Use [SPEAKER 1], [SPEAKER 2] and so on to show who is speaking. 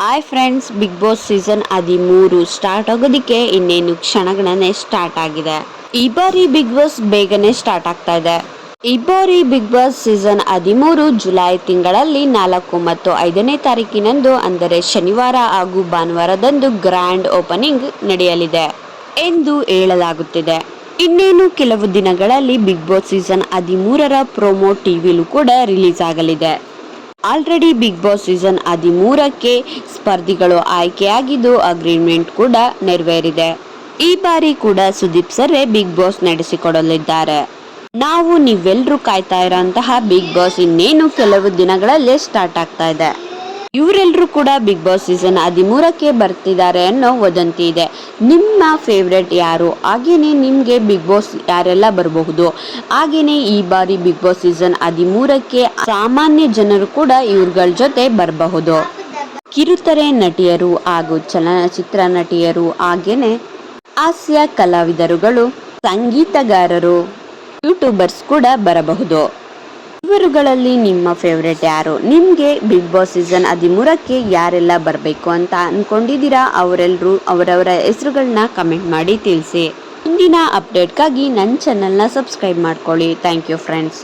[SPEAKER 1] Hi friends, Big Boss season 13 start ಆಗೋದಕ್ಕೆ ಇನ್ನೇನು ಕ್ಷಣಗಣನೆ ಸ್ಟಾರ್ಟ್ ಆಗಿದೆ. ಈ ಬಾರಿ ಬಿಗ್ ಬಾಸ್ ಬೇಗನೆ ಸ್ಟಾರ್ಟ್ ಆಗ್ತಾ ಇದೆ. ಈ ಬಾರಿ ಬಿಗ್ ಬಾಸ್ ಸೀಸನ್ 13 ಜುಲೈ ತಿಂಗಳಲ್ಲಿ 4 ಮತ್ತು 5ನೇ ತಾರೀಕಿನಂದು ಅಂದರೆ ಶನಿವಾರ ಹಾಗೂ ಭಾನುವಾರದಂದು ಗ್ರ್ಯಾಂಡ್ ಓಪನಿಂಗ್ ನಡೆಯಲಿದೆ ಎಂದು ಹೇಳಲಾಗುತ್ತಿದೆ. ಇನ್ನೇನು ಕೆಲವು ದಿನಗಳಲ್ಲಿ ಬಿಗ್ ಬಾಸ್ ಸೀಸನ್ 13ರ ಪ್ರೊಮೋ ಟಿವಿಲೂ ಕೂಡ ರಿಲೀಸ್ ಆಗಲಿದೆ. ಆಲ್ರೆಡಿ ಬಿಗ್ ಬಾಸ್ ಸೀಸನ್ 13ಕ್ಕೆ ಸ್ಪರ್ಧಿಗಳು ಆಯ್ಕೆಯಾಗಿದ್ದು ಅಗ್ರಿಮೆಂಟ್ ಕೂಡ ನೆರವೇರಿದೆ. ಈ ಬಾರಿ ಕೂಡ ಸುದೀಪ್ ಸರ್ರೇ ಬಿಗ್ ಬಾಸ್ ನಡೆಸಿಕೊಡಲಿದ್ದಾರೆ. ನೀವೆಲ್ಲರೂ ಕಾಯ್ತಾ ಇರೋಂತಹ ಬಿಗ್ ಬಾಸ್ ಇನ್ನೇನು ಕೆಲವು ದಿನಗಳಲ್ಲೇ ಸ್ಟಾರ್ಟ್ ಆಗ್ತಾ ಇದೆ. ಇವರೆಲ್ಲರೂ ಕೂಡ ಬಿಗ್ ಬಾಸ್ ಸೀಸನ್ 13ಕ್ಕೆ ಬರ್ತಿದ್ದಾರೆ ಅನ್ನೋ ವದಂತಿ ಇದೆ. ನಿಮ್ಮ ಫೇವ್ರೆಟ್ ಯಾರು? ಹಾಗೇನೆ ನಿಮಗೆ ಬಿಗ್ ಬಾಸ್ ಯಾರೆಲ್ಲ ಬರಬಹುದು? ಹಾಗೇನೆ ಈ ಬಾರಿ ಬಿಗ್ ಬಾಸ್ ಸೀಸನ್ 13ಕ್ಕೆ ಸಾಮಾನ್ಯ ಜನರು ಕೂಡ ಇವ್ರಗಳ ಜೊತೆ ಬರಬಹುದು. ಕಿರುತೆರೆ ನಟಿಯರು ಹಾಗೂ ಚಲನಚಿತ್ರ ನಟಿಯರು, ಹಾಗೇನೆ ಹಾಸ್ಯ ಕಲಾವಿದರುಗಳು, ಸಂಗೀತಗಾರರು, ಯೂಟ್ಯೂಬರ್ಸ್ ಕೂಡ ಬರಬಹುದು. ಇವರುಗಳಲ್ಲಿ ನಿಮ್ಮ ಫೇವ್ರೆಟ್ ಯಾರು? ನಿಮಗೆ ಬಿಗ್ ಬಾಸ್ ಸೀಸನ್ 13ಕ್ಕೆ ಯಾರೆಲ್ಲ ಬರಬೇಕು ಅಂತ ಅನ್ಕೊಂಡಿದ್ದೀರಾ? ಅವರೆಲ್ಲರೂ ಅವರವರ ಹೆಸರುಗಳನ್ನ ಕಮೆಂಟ್ ಮಾಡಿ ತಿಳಿಸಿ. ಮುಂದಿನ ಅಪ್ಡೇಟ್ಗಾಗಿ ನನ್ನ ಚಾನಲ್ನ ಸಬ್ಸ್ಕ್ರೈಬ್ ಮಾಡ್ಕೊಳ್ಳಿ. Thank you friends.